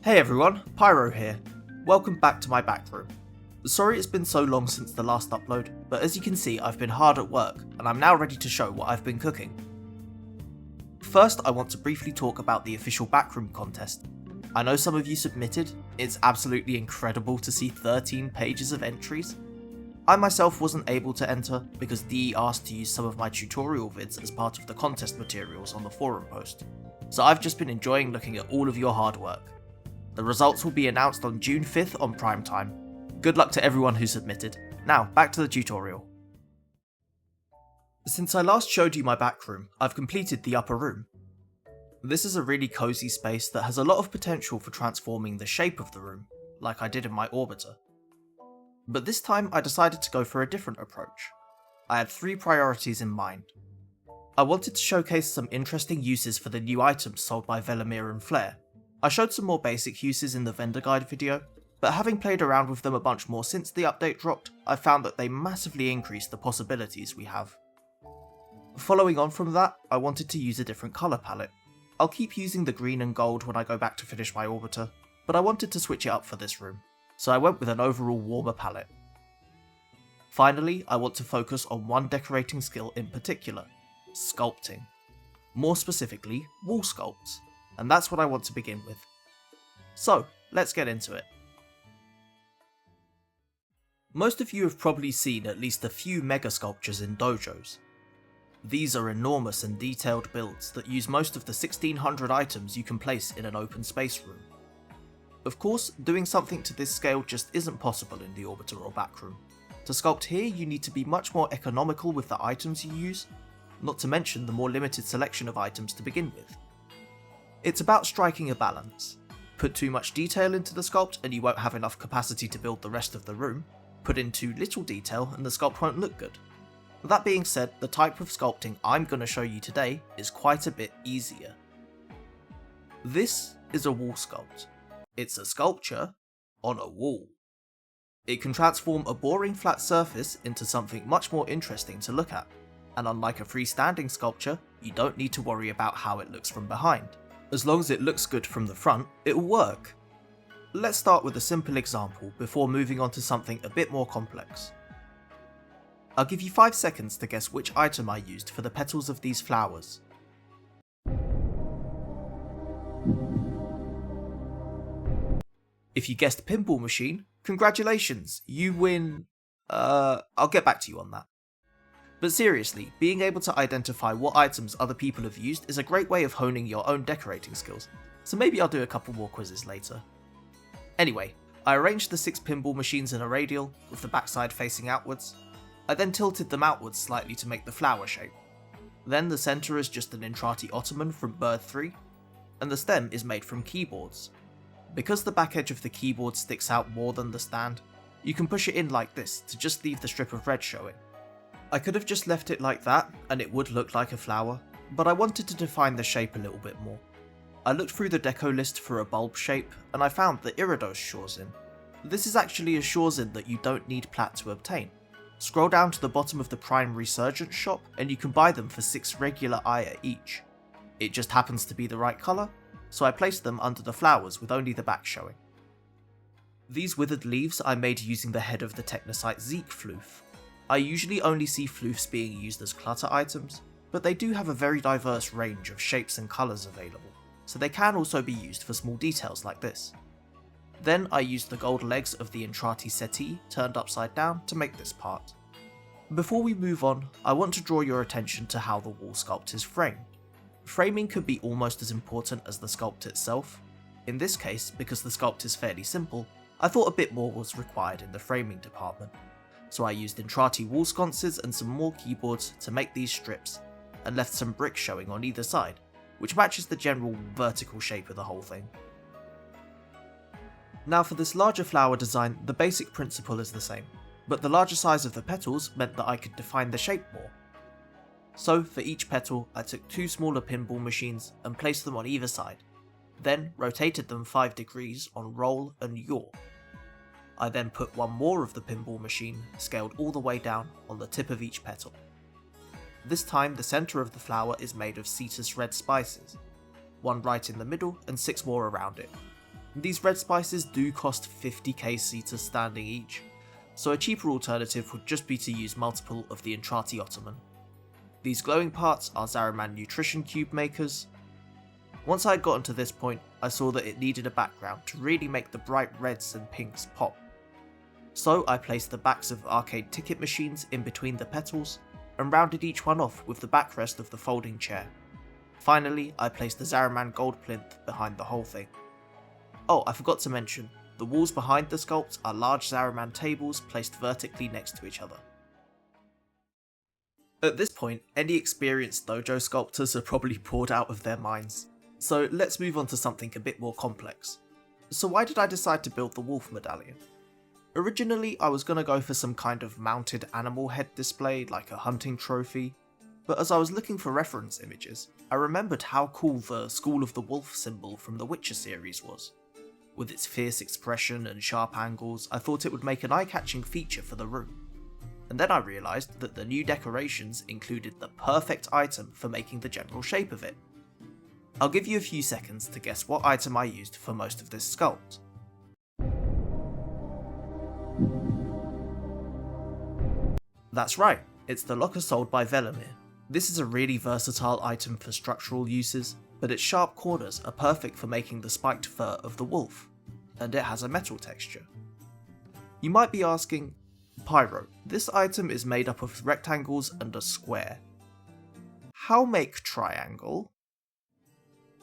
Hey everyone, Pyro here. Welcome back to my Backroom. Sorry it's been so long since the last upload, but as you can see I've been hard at work and I'm now ready to show what I've been cooking. First I want to briefly talk about the official Backroom contest. I know some of you submitted, it's absolutely incredible to see 13 pages of entries. I myself wasn't able to enter because DE asked to use some of my tutorial vids as part of the contest materials on the forum post, so I've just been enjoying looking at all of your hard work. The results will be announced on June 5th on prime time. Good luck to everyone who submitted. Now, back to the tutorial. Since I last showed you my backroom, I've completed the upper room. This is a really cozy space that has a lot of potential for transforming the shape of the room, like I did in my orbiter. But this time I decided to go for a different approach. I had 3 priorities in mind. I wanted to showcase some interesting uses for the new items sold by Velimir and Flare. I showed some more basic uses in the vendor guide video, but having played around with them a bunch more since the update dropped, I found that they massively increased the possibilities we have. Following on from that, I wanted to use a different colour palette. I'll keep using the green and gold when I go back to finish my orbiter, but I wanted to switch it up for this room, so I went with an overall warmer palette. Finally, I want to focus on one decorating skill in particular, sculpting. More specifically, wall sculpts. And that's what I want to begin with. So, let's get into it. Most of you have probably seen at least a few mega sculptures in dojos. These are enormous and detailed builds that use most of the 1600 items you can place in an open space room. Of course, doing something to this scale just isn't possible in the orbiter or backroom. To sculpt here, you need to be much more economical with the items you use, not to mention the more limited selection of items to begin with. It's about striking a balance. Put too much detail into the sculpt and you won't have enough capacity to build the rest of the room. Put in too little detail and the sculpt won't look good. That being said, the type of sculpting I'm going to show you today is quite a bit easier. This is a wall sculpt. It's a sculpture on a wall. It can transform a boring flat surface into something much more interesting to look at, and unlike a freestanding sculpture, you don't need to worry about how it looks from behind. As long as it looks good from the front, it'll work. Let's start with a simple example before moving on to something a bit more complex. I'll give you 5 seconds to guess which item I used for the petals of these flowers. If you guessed pinball machine, congratulations, you win... I'll get back to you on that. But seriously, being able to identify what items other people have used is a great way of honing your own decorating skills, so maybe I'll do a couple more quizzes later. Anyway, I arranged the 6 pinball machines in a radial, with the backside facing outwards. I then tilted them outwards slightly to make the flower shape. Then the centre is just an Entrati ottoman from Bird 3, and the stem is made from keyboards. Because the back edge of the keyboard sticks out more than the stand, you can push it in like this to just leave the strip of red showing. I could have just left it like that and it would look like a flower, but I wanted to define the shape a little bit more. I looked through the deco list for a bulb shape and I found the Iridos Shorzin. This is actually a Shorzin that you don't need Plat to obtain. Scroll down to the bottom of the Prime Resurgence shop and you can buy them for 6 regular Aya each. It just happens to be the right colour, so I placed them under the flowers with only the back showing. These withered leaves I made using the head of the Technosite Zeek floof. I usually only see floofs being used as clutter items, but they do have a very diverse range of shapes and colours available, so they can also be used for small details like this. Then I used the gold legs of the Entrati settee turned upside down to make this part. Before we move on, I want to draw your attention to how the wall sculpt is framed. Framing could be almost as important as the sculpt itself. In this case, because the sculpt is fairly simple, I thought a bit more was required in the framing department. So I used Entrati wall sconces and some more keyboards to make these strips, and left some bricks showing on either side, which matches the general vertical shape of the whole thing. Now for this larger flower design, the basic principle is the same, but the larger size of the petals meant that I could define the shape more. So for each petal, I took 2 smaller pinball machines and placed them on either side, then rotated them 5 degrees on roll and yaw. I then put one more of the pinball machine, scaled all the way down, on the tip of each petal. This time the centre of the flower is made of Cetus red spices, one right in the middle and 6 more around it. These red spices do cost 50k seater standing each, so a cheaper alternative would just be to use multiple of the Entrati Ottoman. These glowing parts are Zariman nutrition cube makers. Once I had gotten to this point, I saw that it needed a background to really make the bright reds and pinks pop. So I placed the backs of arcade ticket machines in between the petals, and rounded each one off with the backrest of the folding chair. Finally, I placed the Zariman gold plinth behind the whole thing. Oh, I forgot to mention, the walls behind the sculpt are large Zariman tables placed vertically next to each other. At this point, any experienced dojo sculptors are probably bored out of their minds, so let's move on to something a bit more complex. So why did I decide to build the wolf medallion? Originally, I was going to go for some kind of mounted animal head display like a hunting trophy, but as I was looking for reference images, I remembered how cool the School of the Wolf symbol from the Witcher series was. With its fierce expression and sharp angles, I thought it would make an eye-catching feature for the room. And then I realised that the new decorations included the perfect item for making the general shape of it. I'll give you a few seconds to guess what item I used for most of this sculpt. That's right, it's the locker sold by Velimir. This is a really versatile item for structural uses, but its sharp corners are perfect for making the spiked fur of the wolf, and it has a metal texture. You might be asking, Pyro, this item is made up of rectangles and a square. How make triangle?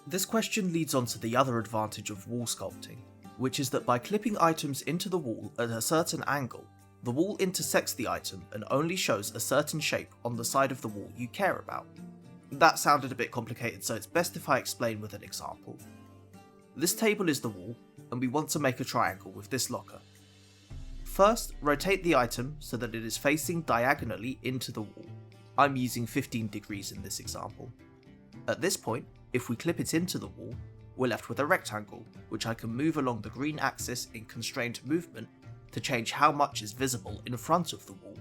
This question leads on to the other advantage of wall sculpting, which is that by clipping items into the wall at a certain angle, the wall intersects the item and only shows a certain shape on the side of the wall you care about. That sounded a bit complicated, so it's best if I explain with an example. This table is the wall, and we want to make a triangle with this locker. First, rotate the item so that it is facing diagonally into the wall. I'm using 15 degrees in this example. At this point, if we clip it into the wall, we're left with a rectangle, which I can move along the green axis in constrained movement to change how much is visible in front of the wall,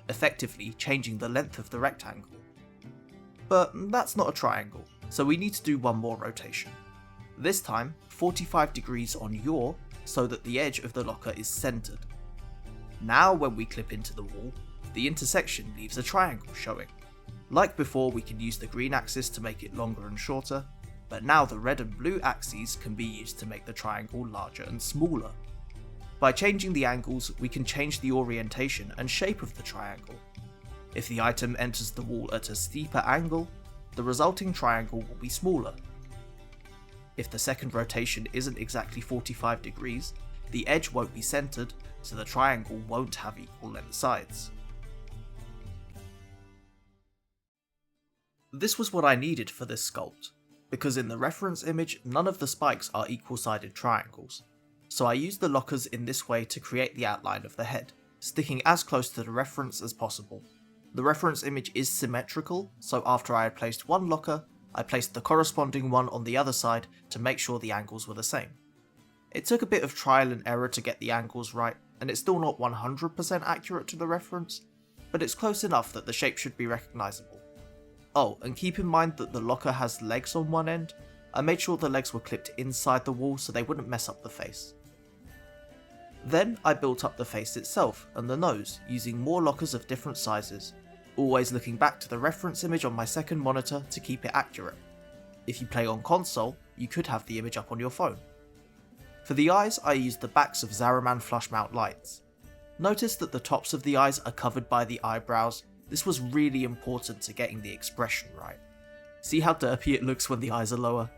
effectively changing the length of the rectangle. But that's not a triangle, so we need to do one more rotation. This time, 45 degrees on yaw, so that the edge of the locker is centered. Now when we clip into the wall, the intersection leaves a triangle showing. Like before, we can use the green axis to make it longer and shorter, but now the red and blue axes can be used to make the triangle larger and smaller. By changing the angles, we can change the orientation and shape of the triangle. If the item enters the wall at a steeper angle, the resulting triangle will be smaller. If the second rotation isn't exactly 45 degrees, the edge won't be centered, so the triangle won't have equal length sides. This was what I needed for this sculpt, because in the reference image none of the spikes are equal-sided triangles, so I used the lockers in this way to create the outline of the head, sticking as close to the reference as possible. The reference image is symmetrical, so after I had placed one locker, I placed the corresponding one on the other side to make sure the angles were the same. It took a bit of trial and error to get the angles right, and it's still not 100% accurate to the reference, but it's close enough that the shape should be recognisable. Oh, and keep in mind that the locker has legs on one end. I made sure the legs were clipped inside the wall so they wouldn't mess up the face. Then I built up the face itself and the nose using more lockers of different sizes, always looking back to the reference image on my second monitor to keep it accurate. If you play on console, you could have the image up on your phone. For the eyes, I used the backs of Zariman flush mount lights. Notice that the tops of the eyes are covered by the eyebrows. This was really important to getting the expression right. See how derpy it looks when the eyes are lower?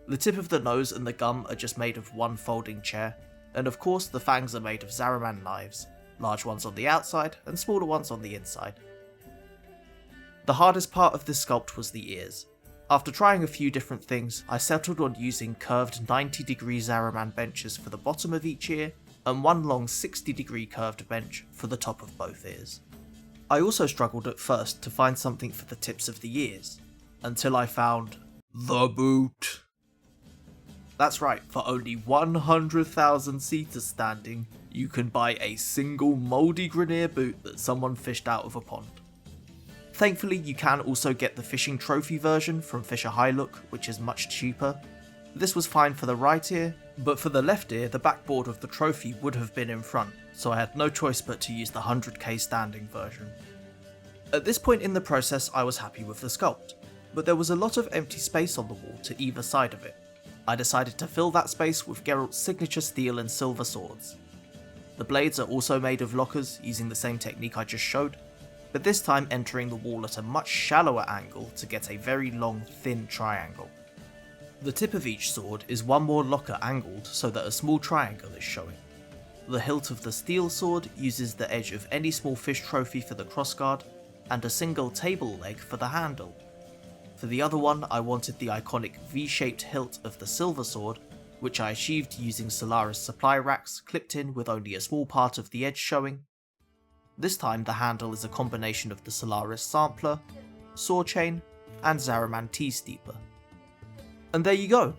The tip of the nose and the gum are just made of one folding chair, and of course the fangs are made of Zariman knives, large ones on the outside and smaller ones on the inside. The hardest part of this sculpt was the ears. After trying a few different things, I settled on using curved 90-degree Zariman benches for the bottom of each ear, and one long 60-degree curved bench for the top of both ears. I also struggled at first to find something for the tips of the ears, until I found the boot. That's right, for only 100,000 seaters standing, you can buy a single mouldy Grenier boot that someone fished out of a pond. Thankfully, you can also get the fishing trophy version from Fisher High Look, which is much cheaper. This was fine for the right ear, but for the left ear the backboard of the trophy would have been in front, so I had no choice but to use the 100k standing version. At this point in the process I was happy with the sculpt, but there was a lot of empty space on the wall to either side of it. I decided to fill that space with Geralt's signature steel and silver swords. The blades are also made of lockers using the same technique I just showed, but this time entering the wall at a much shallower angle to get a very long thin triangle. The tip of each sword is one more locker angled so that a small triangle is showing. The hilt of the steel sword uses the edge of any small fish trophy for the crossguard, and a single table leg for the handle. For the other one I wanted the iconic V-shaped hilt of the silver sword, which I achieved using Solaris supply racks clipped in with only a small part of the edge showing. This time the handle is a combination of the Solaris sampler, saw chain, and Zariman T-steeper. And there you go!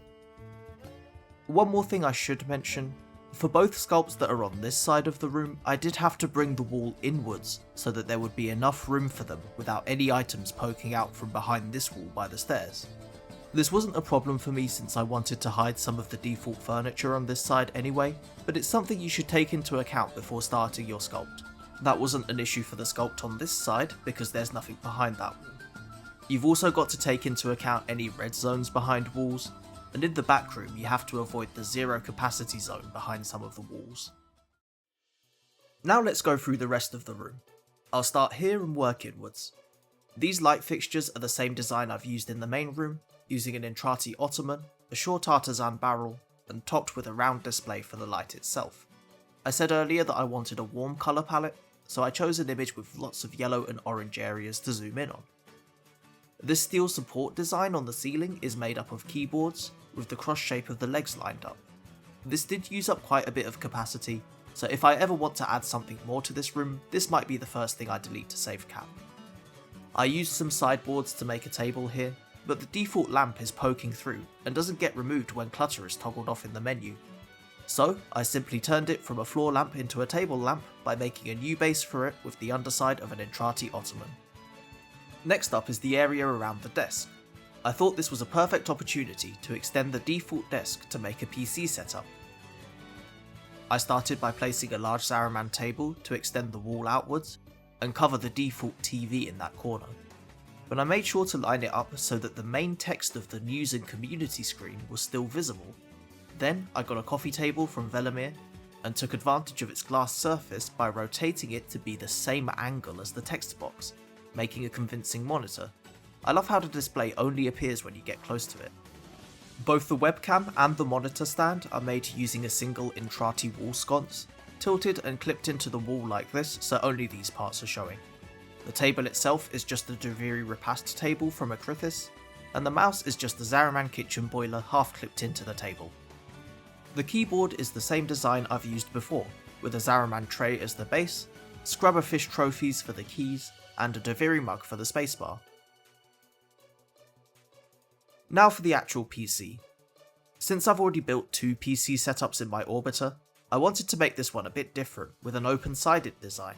One more thing I should mention. For both sculpts that are on this side of the room, I did have to bring the wall inwards so that there would be enough room for them without any items poking out from behind this wall by the stairs. This wasn't a problem for me since I wanted to hide some of the default furniture on this side anyway, but it's something you should take into account before starting your sculpt. That wasn't an issue for the sculpt on this side because there's nothing behind that wall. You've also got to take into account any red zones behind walls, and in the backroom you have to avoid the zero capacity zone behind some of the walls. Now let's go through the rest of the room. I'll start here and work inwards. These light fixtures are the same design I've used in the main room, using an Entrati ottoman, a short artisan barrel, and topped with a round display for the light itself. I said earlier that I wanted a warm colour palette, so I chose an image with lots of yellow and orange areas to zoom in on. This steel support design on the ceiling is made up of keyboards, with the cross shape of the legs lined up. This did use up quite a bit of capacity, so if I ever want to add something more to this room, this might be the first thing I delete to save cap. I used some sideboards to make a table here, but the default lamp is poking through and doesn't get removed when clutter is toggled off in the menu. So I simply turned it from a floor lamp into a table lamp by making a new base for it with the underside of an Entrati ottoman. Next up is the area around the desk. I thought this was a perfect opportunity to extend the default desk to make a PC setup. I started by placing a large Zariman table to extend the wall outwards and cover the default TV in that corner, but I made sure to line it up so that the main text of the news and community screen was still visible. Then I got a coffee table from Velimir and took advantage of its glass surface by rotating it to be the same angle as the text box, making a convincing monitor. I love how the display only appears when you get close to it. Both the webcam and the monitor stand are made using a single Entrati wall sconce, tilted and clipped into the wall like this so only these parts are showing. The table itself is just a Duviri Repast table from Acrithis, and the mouse is just the Zariman kitchen boiler half clipped into the table. The keyboard is the same design I've used before, with a Zariman tray as the base, scrubber fish trophies for the keys, and a Duviri mug for the spacebar. Now for the actual PC. Since I've already built two PC setups in my orbiter, I wanted to make this one a bit different with an open-sided design.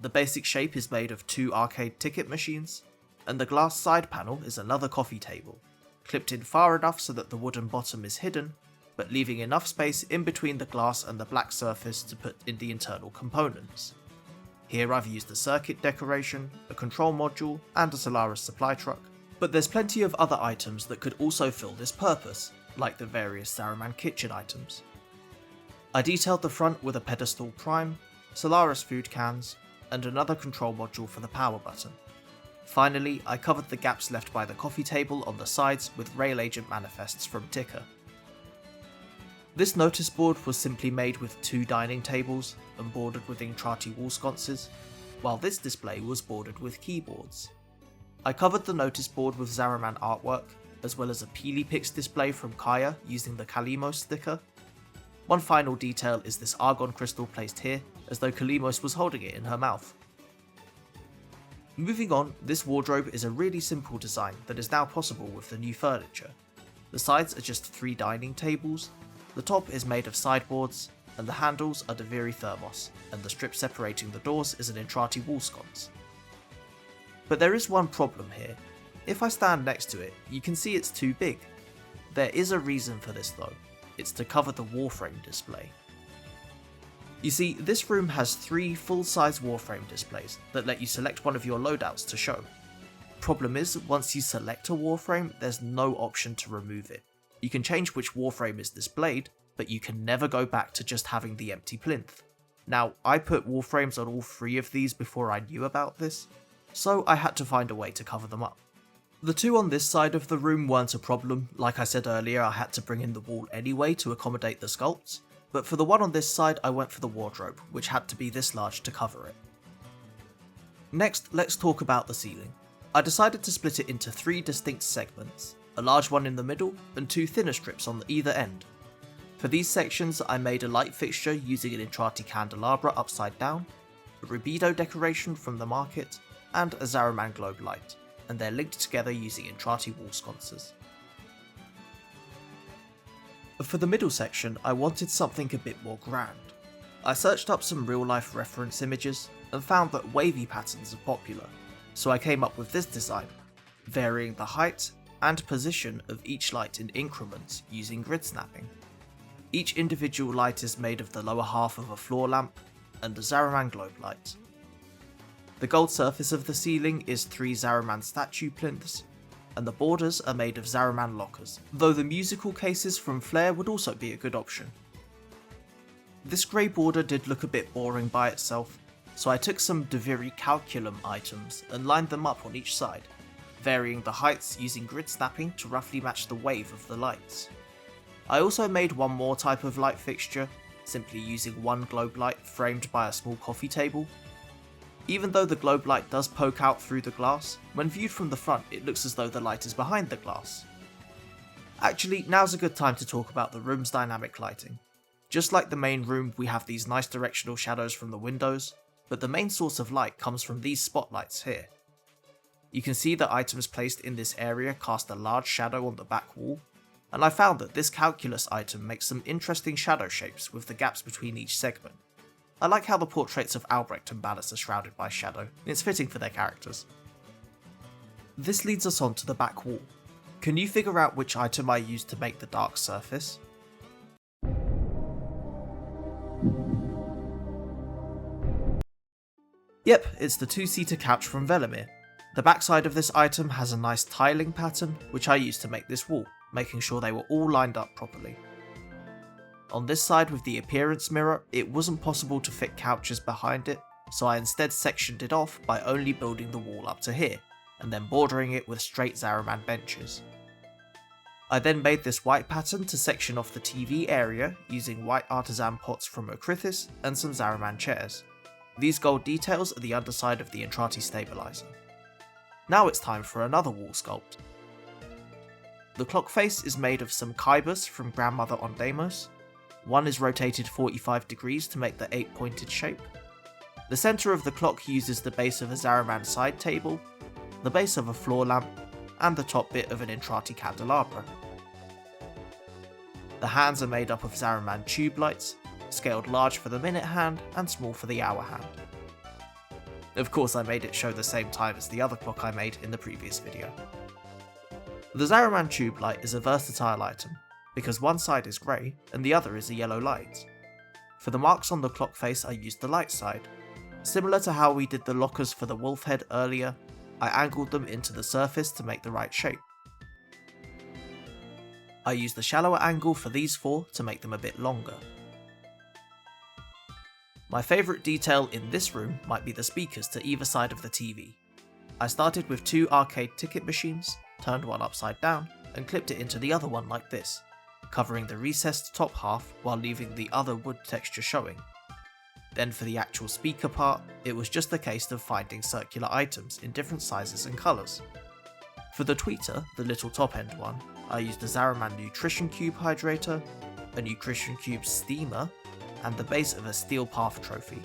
The basic shape is made of two arcade ticket machines, and the glass side panel is another coffee table, clipped in far enough so that the wooden bottom is hidden, but leaving enough space in between the glass and the black surface to put in the internal components. Here I've used a circuit decoration, a control module, and a Solaris supply truck, but there's plenty of other items that could also fill this purpose, like the various Zariman kitchen items. I detailed the front with a pedestal prime, Solaris food cans, and another control module for the power button. Finally, I covered the gaps left by the coffee table on the sides with rail agent manifests from Ticker. This notice board was simply made with two dining tables and bordered with Entrati wall sconces, while this display was bordered with keyboards. I covered the notice board with Zariman artwork, as well as a Peelypix display from Kaya using the Kalimos sticker. One final detail is this argon crystal placed here, as though Kalimos was holding it in her mouth. Moving on, this wardrobe is a really simple design that is now possible with the new furniture. The sides are just three dining tables, the top is made of sideboards, and the handles are Duviri thermos, and the strip separating the doors is an Entrati wall sconce. But there is one problem here. If I stand next to it, you can see it's too big. There is a reason for this though, it's to cover the Warframe display. You see, this room has 3 full-size Warframe displays that let you select one of your loadouts to show. Problem is, once you select a Warframe, there's no option to remove it. You can change which Warframe is displayed, but you can never go back to just having the empty plinth. Now, I put Warframes on all 3 of these before I knew about this, so I had to find a way to cover them up. The 2 on this side of the room weren't a problem. Like I said earlier, I had to bring in the wall anyway to accommodate the sculpts, but for the one on this side I went for the wardrobe, which had to be this large to cover it. Next, let's talk about the ceiling. I decided to split it into 3 distinct segments, a large one in the middle and 2 thinner strips on either end. For these sections I made a light fixture using an Entrati candelabra upside down, a Rubido decoration from the market, and a Zariman globe light, and they're linked together using Entrati wall sconces. For the middle section, I wanted something a bit more grand. I searched up some real life reference images and found that wavy patterns are popular, so I came up with this design, varying the height and position of each light in increments using grid snapping. Each individual light is made of the lower half of a floor lamp and a Zariman globe light. The gold surface of the ceiling is 3 Zariman statue plinths, and the borders are made of Zariman lockers, though the musical cases from Flare would also be a good option. This grey border did look a bit boring by itself, so I took some Deviri calculum items and lined them up on each side, varying the heights using grid snapping to roughly match the wave of the lights. I also made one more type of light fixture, simply using one globe light framed by a small coffee table. Even though the globe light does poke out through the glass, when viewed from the front it looks as though the light is behind the glass. Actually, now's a good time to talk about the room's dynamic lighting. Just like the main room, we have these nice directional shadows from the windows, but the main source of light comes from these spotlights here. You can see that items placed in this area cast a large shadow on the back wall, and I found that this calculus item makes some interesting shadow shapes with the gaps between each segment. I like how the portraits of Albrecht and Ballas are shrouded by shadow, it's fitting for their characters. This leads us on to the back wall. Can you figure out which item I used to make the dark surface? Yep, it's the 2-seater couch from Velimir. The backside of this item has a nice tiling pattern, which I used to make this wall, making sure they were all lined up properly. On this side with the appearance mirror, it wasn't possible to fit couches behind it, so I instead sectioned it off by only building the wall up to here, and then bordering it with straight Zariman benches. I then made this white pattern to section off the TV area using white artisan pots from Ocrithis and some Zariman chairs. These gold details are the underside of the Entrati stabilizer. Now it's time for another wall sculpt. The clock face is made of some Kybus from Grandmother on Deimos. One is rotated 45 degrees to make the 8-pointed shape. The centre of the clock uses the base of a Zariman side table, the base of a floor lamp, and the top bit of an Entrati candelabra. The hands are made up of Zariman tube lights, scaled large for the minute hand and small for the hour hand. Of course I made it show the same time as the other clock I made in the previous video. The Zariman tube light is a versatile item, because one side is grey and the other is a yellow light. For the marks on the clock face I used the light side. Similar to how we did the lockers for the wolf head earlier, I angled them into the surface to make the right shape. I used the shallower angle for these 4 to make them a bit longer. My favourite detail in this room might be the speakers to either side of the TV. I started with 2 arcade ticket machines, turned one upside down, and clipped it into the other one like this, covering the recessed top half while leaving the other wood texture showing. Then for the actual speaker part, it was just a case of finding circular items in different sizes and colours. For the tweeter, the little top end one, I used a Zariman Nutrition Cube hydrator, a Nutrition Cube steamer, and the base of a Steel Path trophy.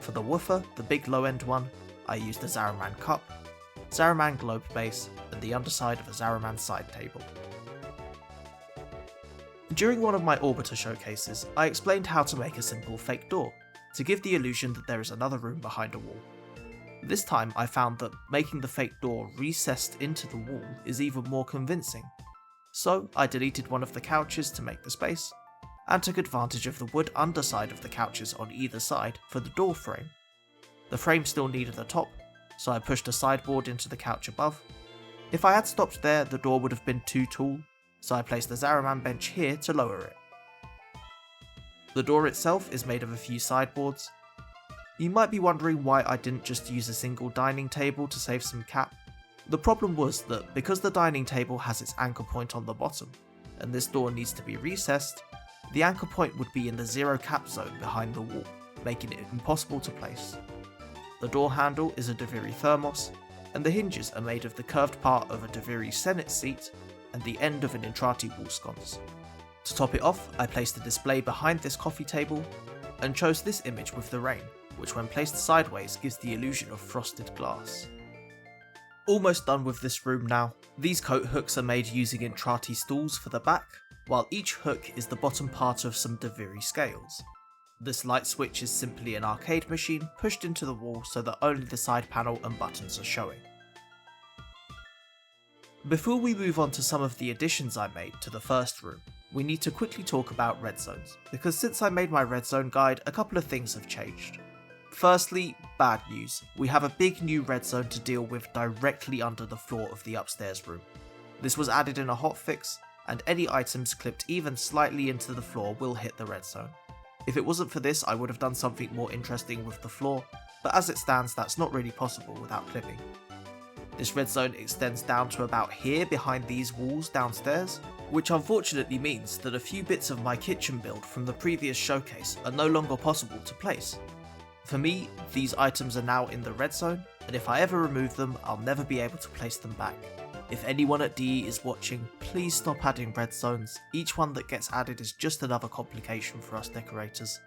For the woofer, the big low end one, I used a Zariman cup, Zariman globe base, and the underside of a Zariman side table. During one of my Orbiter showcases, I explained how to make a simple fake door, to give the illusion that there is another room behind a wall. This time I found that making the fake door recessed into the wall is even more convincing. so I deleted one of the couches to make the space, and took advantage of the wood underside of the couches on either side for the door frame. The frame still needed a top, so I pushed a sideboard into the couch above. If I had stopped there, the door would have been too tall, so I placed the Zaraman bench here to lower it. The door itself is made of a few sideboards. You might be wondering why I didn't just use a single dining table to save some cap. The problem was that because the dining table has its anchor point on the bottom, and this door needs to be recessed, the anchor point would be in the zero cap zone behind the wall, making it impossible to place. The door handle is a Deviri thermos, and the hinges are made of the curved part of a Deviri Senate seat and the end of an Entrati wall sconce. To top it off, I placed a display behind this coffee table, and chose this image with the rain, which when placed sideways gives the illusion of frosted glass. Almost done with this room now. These coat hooks are made using Entrati stools for the back, while each hook is the bottom part of some Deviri scales. This light switch is simply an arcade machine pushed into the wall so that only the side panel and buttons are showing. Before we move on to some of the additions I made to the first room, we need to quickly talk about Redzones, because since I made my Red Zone guide, a couple of things have changed. Firstly, bad news, we have a big new Red Zone to deal with directly under the floor of the upstairs room. This was added in a hotfix, and any items clipped even slightly into the floor will hit the Red Zone. If it wasn't for this, I would have done something more interesting with the floor, but as it stands, that's not really possible without clipping. This Red Zone extends down to about here behind these walls downstairs, which unfortunately means that a few bits of my kitchen build from the previous showcase are no longer possible to place. For me, these items are now in the Red Zone, and if I ever remove them, I'll never be able to place them back. If anyone at DE is watching, please stop adding Red Zones. Each one that gets added is just another complication for us decorators.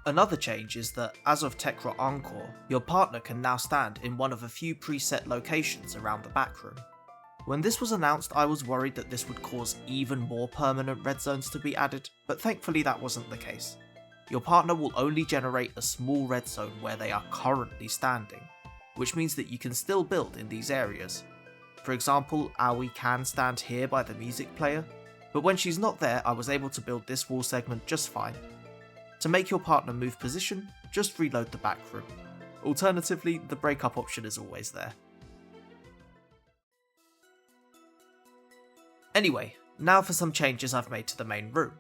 Another change is that, as of Tekra Encore, your partner can now stand in one of a few preset locations around the backroom. When this was announced, I was worried that this would cause even more permanent Red Zones to be added, but thankfully that wasn't the case. Your partner will only generate a small Red Zone where they are currently standing, which means that you can still build in these areas. For example, Aoi can stand here by the music player, but when she's not there, I was able to build this wall segment just fine. To make your partner move position, just reload the back room. Alternatively, the breakup option is always there. Anyway, now for some changes I've made to the main room.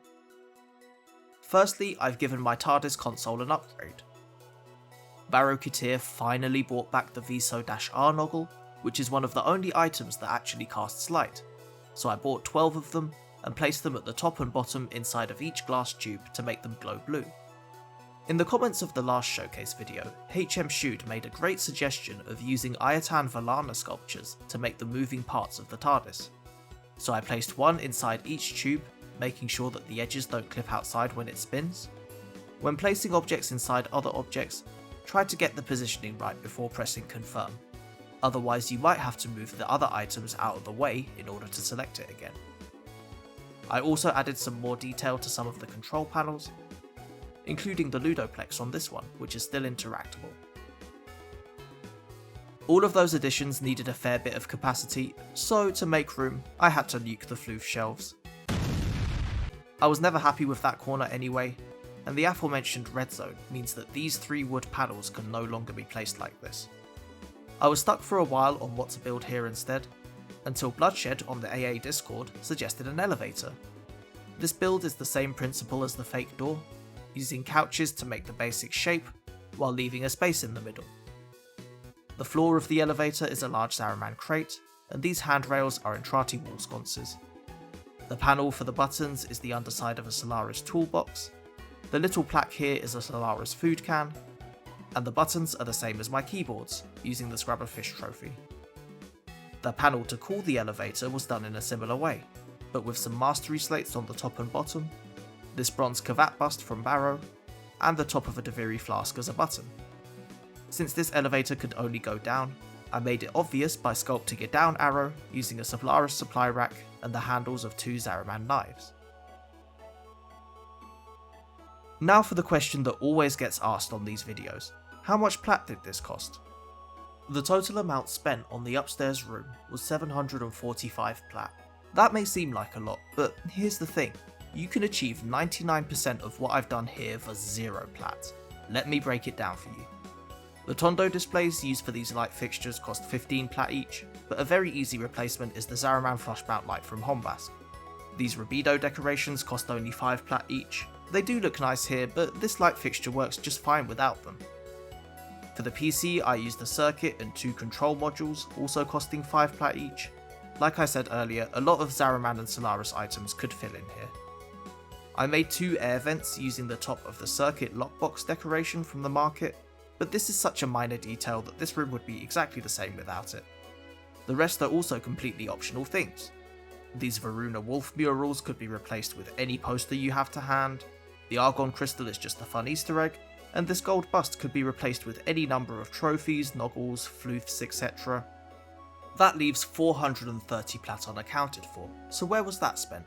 Firstly, I've given my TARDIS console an upgrade. Varro Kitir finally brought back the Viso-R noggle, which is one of the only items that actually casts light, so I bought 12 of them and placed them at the top and bottom inside of each glass tube to make them glow blue. In the comments of the last showcase video, HM Shude made a great suggestion of using Ayatan Valana sculptures to make the moving parts of the TARDIS. So I placed one inside each tube, making sure that the edges don't clip outside when it spins. When placing objects inside other objects, try to get the positioning right before pressing confirm. Otherwise you might have to move the other items out of the way in order to select it again. I also added some more detail to some of the control panels, including the Ludoplex on this one, which is still interactable. All of those additions needed a fair bit of capacity, so to make room, I had to nuke the floof shelves. I was never happy with that corner anyway, and the aforementioned Red Zone means that these 3 wood panels can no longer be placed like this. I was stuck for a while on what to build here instead, until Bloodshed on the AA Discord suggested an elevator. This build is the same principle as the fake door, using couches to make the basic shape, while leaving a space in the middle. The floor of the elevator is a large Zaraman crate, and these handrails are Entrati wall sconces. The panel for the buttons is the underside of a Solaris toolbox, the little plaque here is a Solaris food can, and the buttons are the same as my keyboards, using the Scrubberfish trophy. The panel to cool the elevator was done in a similar way, but with some mastery slates on the top and bottom, this bronze Kavat bust from Barrow, and the top of a Deviri flask as a button. Since this elevator could only go down, I made it obvious by sculpting a down arrow using a Solaris supply rack and the handles of 2 Zaraman knives. Now for the question that always gets asked on these videos, how much Plat did this cost? The total amount spent on the upstairs room was 745 Plat, That may seem like a lot, but here's the thing, you can achieve 99% of what I've done here for 0 plat. Let me break it down for you. The Tondo displays used for these light fixtures cost 15 plat each, but a very easy replacement is the Zaraman flush mount light from Hombask. These Rabido decorations cost only 5 plat each. They do look nice here, but this light fixture works just fine without them. For the PC, I used a circuit and 2 control modules, also costing 5 plat each. Like I said earlier, a lot of Zaraman and Solaris items could fill in here. I made 2 air vents using the top of the circuit lockbox decoration from the market, but this is such a minor detail that this room would be exactly the same without it. The rest are also completely optional things. These Varuna wolf murals could be replaced with any poster you have to hand, the Argon crystal is just a fun Easter egg, and this gold bust could be replaced with any number of trophies, noggles, flooths, etc. That leaves 430 plat unaccounted for, so where was that spent?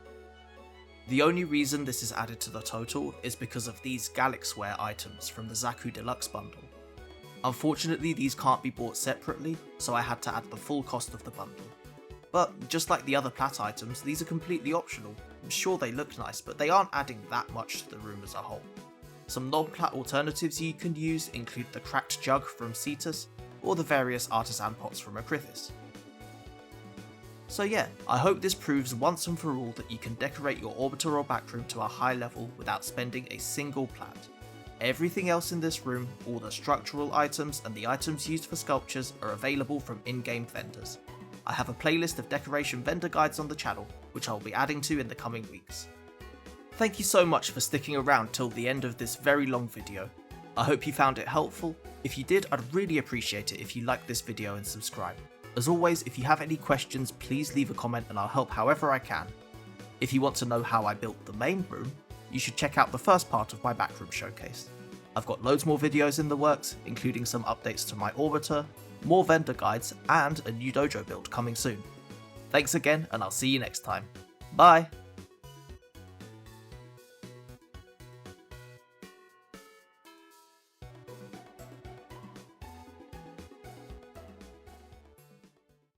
The only reason this is added to the total is because of these Galixware items from the Zaku Deluxe bundle. Unfortunately, these can't be bought separately, so I had to add the full cost of the bundle. But just like the other plat items, these are completely optional. I'm sure they look nice, but they aren't adding that much to the room as a whole. Some non-plat alternatives you can use include the cracked jug from Cetus, or the various artisan pots from Acrithis. So yeah, I hope this proves once and for all that you can decorate your orbiter or backroom to a high level without spending a single plat. Everything else in this room, all the structural items and the items used for sculptures are available from in-game vendors. I have a playlist of decoration vendor guides on the channel, which I'll be adding to in the coming weeks. Thank you so much for sticking around till the end of this very long video. I hope you found it helpful. If you did, I'd really appreciate it if you liked this video and subscribe. As always, if you have any questions, please leave a comment and I'll help however I can. If you want to know how I built the main room, you should check out the first part of my Backroom showcase. I've got loads more videos in the works, including some updates to my orbiter, more vendor guides, and a new dojo build coming soon. Thanks again, and I'll see you next time. Bye!